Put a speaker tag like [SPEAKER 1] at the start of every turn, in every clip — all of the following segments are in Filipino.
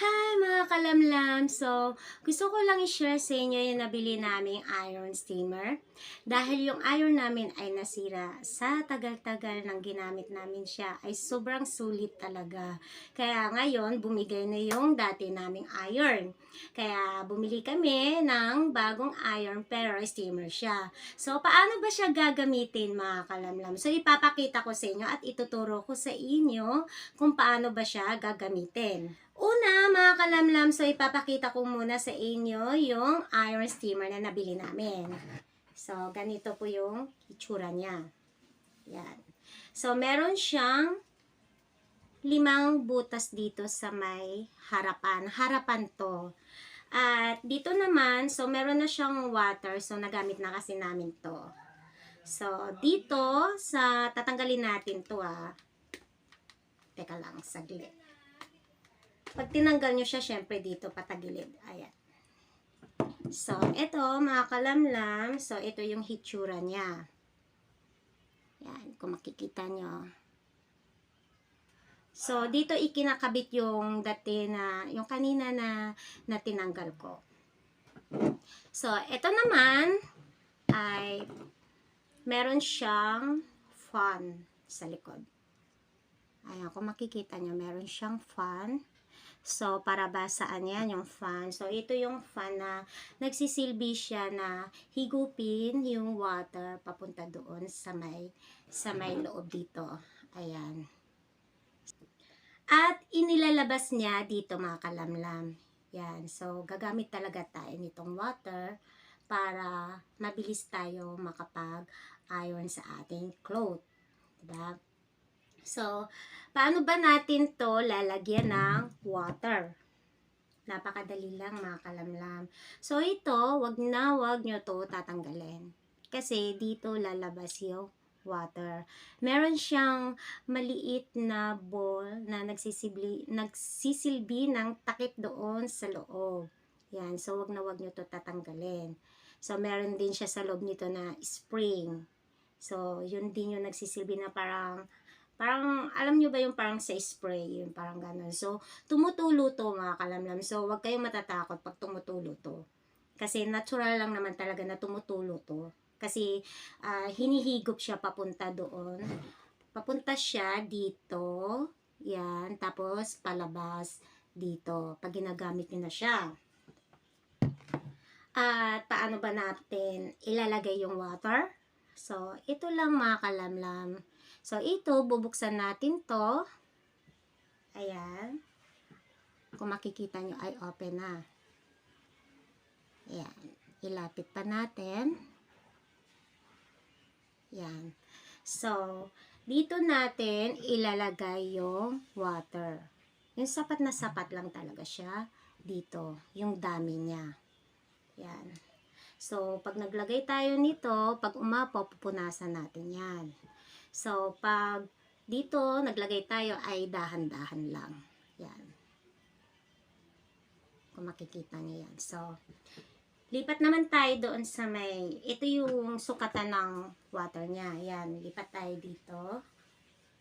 [SPEAKER 1] Hi mga kalamlam! So, gusto ko lang i-share sa inyo yung nabili naming iron steamer. Dahil yung iron namin ay nasira sa tagal-tagal ng ginamit namin siya ay sobrang sulit talaga. Kaya ngayon, bumigay na yung dati naming iron. Kaya bumili kami ng bagong iron pero steamer siya. So, paano ba siya gagamitin mga kalamlam? So, ipapakita ko sa inyo at ituturo ko sa inyo kung paano ba siya gagamitin. Una, mga kalamlam, so ipapakita ko muna sa inyo yung iron steamer na nabili namin. So, ganito po yung itsura niya. Yan. So, meron siyang 5 butas dito sa may harapan. Harapan to. At dito naman, so meron na siyang water. So, nagamit na kasi namin to. So, dito, tatanggalin natin to Teka lang, saglit. Pag tinanggal nyo siya, syempre dito patagilid. Ayan. So, ito mga kalamlam. So, ito yung hitsura niya. Yan, kung makikita nyo. So, dito ikinakabit yung dati na, yung kanina na tinanggal ko. So, ito naman ay meron siyang fan sa likod. Ayan, kung makikita nyo, meron siyang fan. So, para basaan yan yung fan. So, ito yung fan na nagsisilbi siya na higupin yung water papunta doon sa may loob dito. Ayan. At inilalabas niya dito mga kalamlam. Yan. So, gagamit talaga tayo nitong water para mabilis tayo makapag-iron sa ating clothes. Diba? So, paano ba natin to lalagyan ng water? Napakadali lang mga kalamlam. So, ito, wag nyo to tatanggalin. Kasi dito lalabas yung water. Meron siyang maliit na ball na nagsisilbi ng takip doon sa loob. Yan. So, wag nyo to tatanggalin. So, meron din siya sa loob nito na spring. So, yun din yung nagsisilbi na parang, alam nyo ba yung parang sa spray, yung parang ganun. So, tumutulo to mga kalamlam. So, wag kayong matatakot pag tumutulo to. Kasi natural lang naman talaga na tumutulo to. Kasi, hinihigop siya papunta doon. Papunta siya dito. Yan. Tapos, palabas dito. Pag ginagamit nyo na siya. At paano ba natin ilalagay yung water? So, ito lang mga kalamlam. So, ito, bubuksan natin to. Ayan. Kung makikita nyo ay open na. Ayan. Ilapit pa natin. Ayan. So, dito natin ilalagay yung water. Yung sapat na sapat lang talaga siya dito. Yung dami niya. Yan. So, pag naglagay tayo nito, pag umapaw, pupunasan natin yan. So, pag dito naglagay tayo ay dahan-dahan lang. Yan. Kung makikita niyo yan. So, lipat naman tayo doon sa ito yung sukatan ng water niya. Yan. Lipat tayo dito.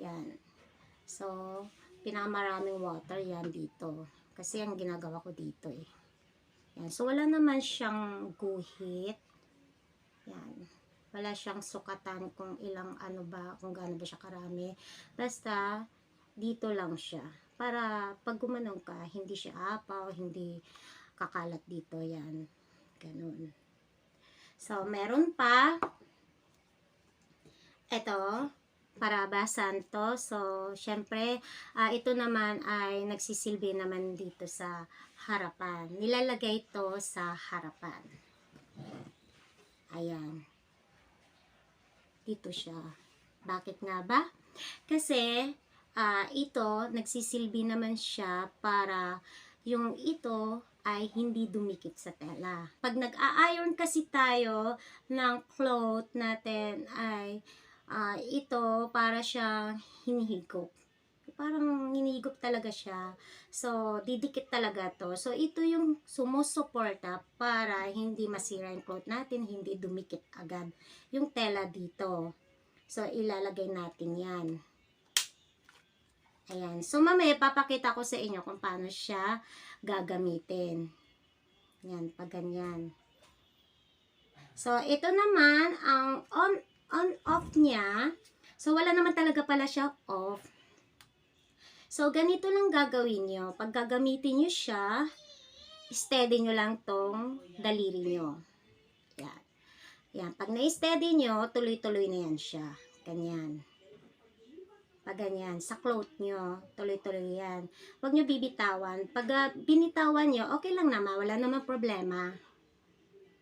[SPEAKER 1] Yan. So, pinakamaraming water yan dito. Kasi ang ginagawa ko dito Yan. So, wala naman siyang guhit. Yan. Wala siyang sukatan kung ilang kung gaano ba siya karami. Basta, dito lang siya. Para pag gumanong ka, hindi siya apaw, hindi kakalat dito. Yan. Ganun. So, meron pa. Ito, parabasan to. So, syempre, ito naman ay nagsisilbi naman dito sa harapan. Nilalagay to sa harapan. Ayan. Dito siya. Bakit nga ba? Kasi, ito, nagsisilbi naman siya para yung ito ay hindi dumikit sa tela. Pag nag-a-iron kasi tayo ng cloth natin ay ito para siyang hinihigop. Parang hinihigop talaga siya. So, didikit talaga to. So, ito yung sumusuporta para hindi masira yung cloth natin, hindi dumikit agad yung tela dito. So, ilalagay natin yan. Ayan. So, mamaya papakita ko sa inyo kung paano siya gagamitin. Yan, pag ganyan. So, ito naman, ang on-off niya. So, wala naman talaga pala siya off. So, ganito lang gagawin nyo. Pag gagamitin nyo siya, steady nyo lang tong daliri nyo. Yan. Yan. Pag na-steady nyo, tuloy-tuloy na yan siya. Ganyan. Pag ganyan, sa cloth nyo, tuloy-tuloy yan. Huwag nyo bibitawan. Pag binitawan nyo, okay lang naman, wala naman problema.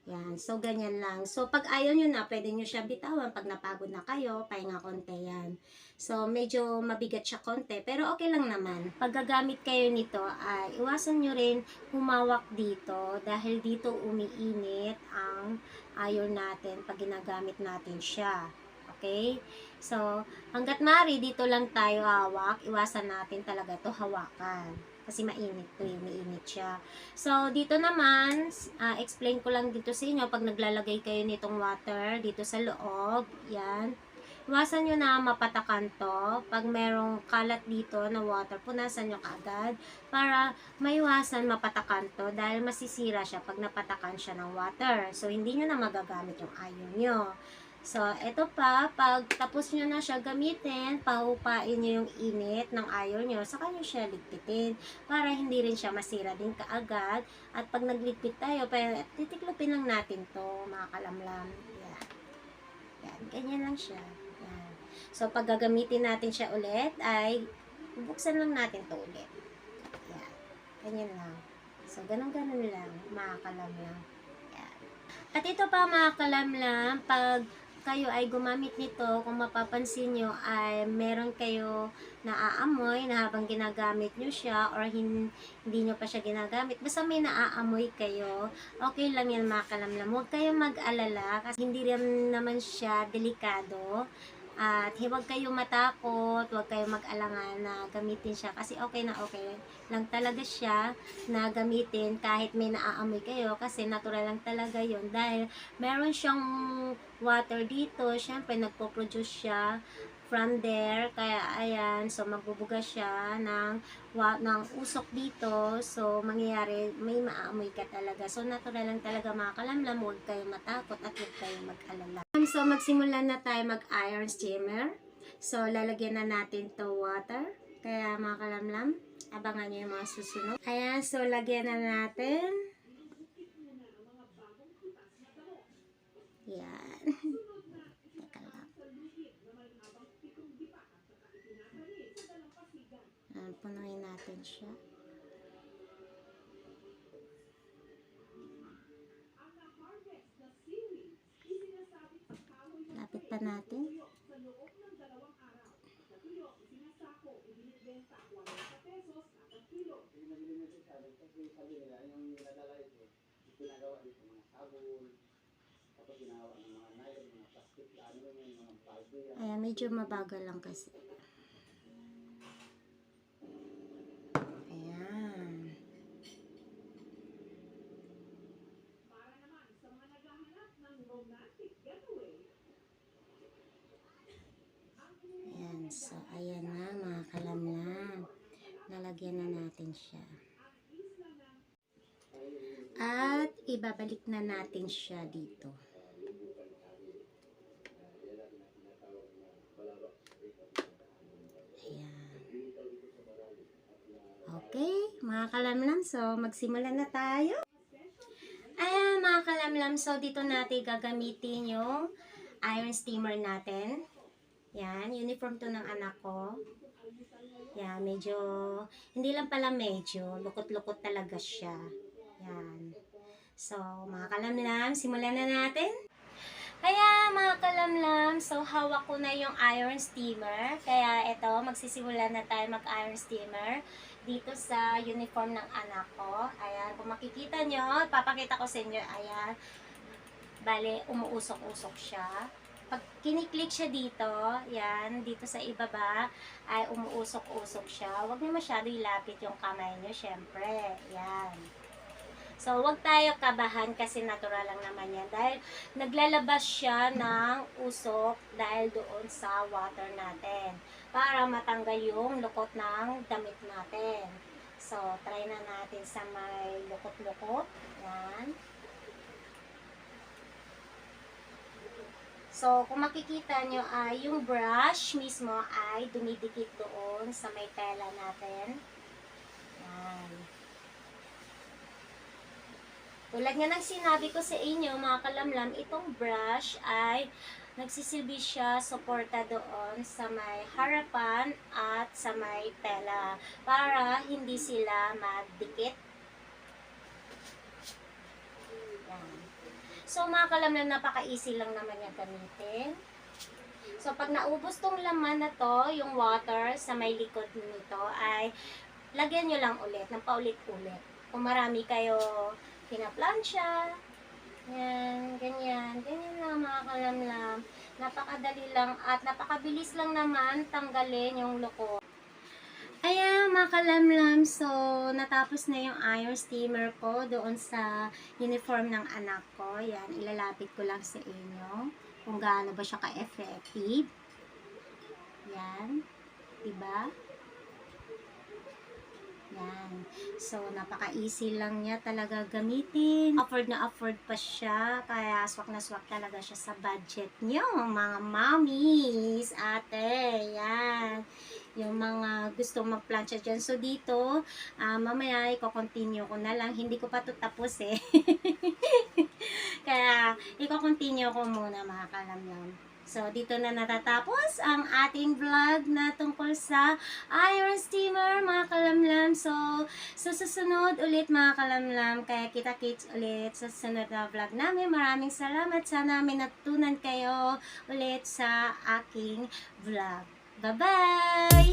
[SPEAKER 1] Yan, so ganyan lang. So pag ayaw nyo na, pwede nyo siya bitawan. Pag napagod na kayo, pahinga konti yan. So medyo mabigat siya konti, pero okay lang naman. Pag gagamit kayo nito, ay iwasan nyo rin humawak dito dahil dito umiinit ang iron natin pag ginagamit natin siya. Okay? So, hanggat maaari, dito lang tayo hawak. Iwasan natin talaga to hawakan. Kasi mainit to eh, mainit siya. So, dito naman, explain ko lang dito sa inyo, pag naglalagay kayo nitong water, dito sa loob, yan. Iwasan nyo na mapatakan to. Pag merong kalat dito na water, punasan nyo kaagad para maiwasan mapatakan to dahil masisira siya pag napatakan siya ng water. So, hindi nyo na magagamit yung iron nyo. So, ito pa, pag tapos nyo na siya gamitin, pahupain nyo yung init ng iron nyo, saka nyo siya ligpitin para hindi rin siya masira din kaagad. At pag nagligpit tayo, titiklopin lang natin to, mga kalamlam. Yan. Yan, ganyan lang siya. Yan. So, pag gagamitin natin siya ulit, ay bubuksan lang natin to ulit. Yan. Ganyan lang. So, ganun-ganun lang, mga kalamlam. Yan. At ito pa, mga kalamlam, pag kayo ay gumamit nito, kung mapapansin nyo ay meron kayo naaamoy na habang ginagamit nyo siya or hindi nyo pa siya ginagamit, basta may naaamoy kayo, okay lang yan mga kalamlam. Huwag kayong mag-alala kasi hindi rin naman siya delikado. At huwag kayong matakot, huwag kayong mag-alangan na gamitin siya kasi okay na okay lang talaga siya na gamitin kahit may naaamoy kayo kasi natural lang talaga yon dahil meron siyang water dito, syempre nagpo-produce siya from there, kaya ayan, so magbubuga siya ng usok dito, so mangyayari, may maamoy ka talaga. So natural lang talaga mga kalamlam, huwag kayong matakot at huwag kayong mag-alala. So magsimula na tayo mag-iron steamer. So lalagyan na natin to water, kaya mga kalamlam, abangan nyo yung mga susunod. Ayan, so lagyan na natin. Yan. Teka lang. Punuin natin siya. Lapit pa natin. Ayan, medyo mabagal lang kasi. Ayan. Ayan, so ayan na mga kalamlam. Lalagyan na natin siya. At ibabalik na natin siya dito. Ayan. Okay, mga kalamlam, so magsimula na tayo. Ayan mga kalamlam, so dito natin gagamitin yung iron steamer natin. Yan, uniform to ng anak ko. Yan, medyo, hindi lang pala medyo, lukot-lukot talaga siya. Yan. So, mga kalamlam, simulan na natin. Kaya mga kalamlam, so hawak ko na yung iron steamer. Kaya ito, magsisimula na tayo mag-iron steamer dito sa uniform ng anak ko. Ayan, kung makikita nyo, papakita ko sa inyo, ayan. Bale, umuusok-usok siya. Pag kiniklik siya dito, yan, dito sa ibaba, ay umuusok-usok siya. Huwag niyo masyado ilapit yung kamay niyo, syempre. Yan. So, huwag tayo kabahan kasi natural lang naman yan. Dahil naglalabas siya ng usok dahil doon sa water natin. para matanggal yung lukot ng damit natin. So, try na natin sa may lukot-lukot. Yan. So, kung makikita nyo ay yung brush mismo ay dumidikit doon sa may tela natin. Yan. Tulad nga ng sinabi ko sa inyo, mga kalamlam, itong brush ay nagsisilbi siya suporta doon sa may harapan at sa may tela para hindi sila magdikit. Yan. So, mga kalamlam, napaka-easy lang naman yung gamitin. So, pag naubos tong laman na to, yung water sa may likod nito, ay lagyan nyo lang ulit, ng paulit-ulit. Kung marami kayo pinaplansya, yan, ganyan. Ganyan lang mga kalamlam. Napakadali lang at napakabilis lang naman tanggalin yung lukot. Ayan mga kalamlam, so natapos na yung iron steamer ko doon sa uniform ng anak ko. Yan, ilalapit ko lang sa inyo kung gaano ba siya ka-effective. Yan, diba? Yan. So, napaka-easy lang niya talaga gamitin. Afford na afford pa siya. Kaya, swak na swak talaga siya sa budget niyo, mga mommies, ate. Yan. Yung mga gustong magplansya dyan. So, dito, mamaya, i-continue ko na lang. Hindi ko pa ito tapos eh. Kaya, i-continue ko muna, mga kalamlam. So, dito na natatapos ang ating vlog na tungkol sa iron steamer, mga kalamlam. So, sa susunod ulit, mga kalamlam. Kaya kita-kits ulit sa susunod na vlog namin. Maraming salamat. Sana may natutunan kayo ulit sa aking vlog. Bye-bye!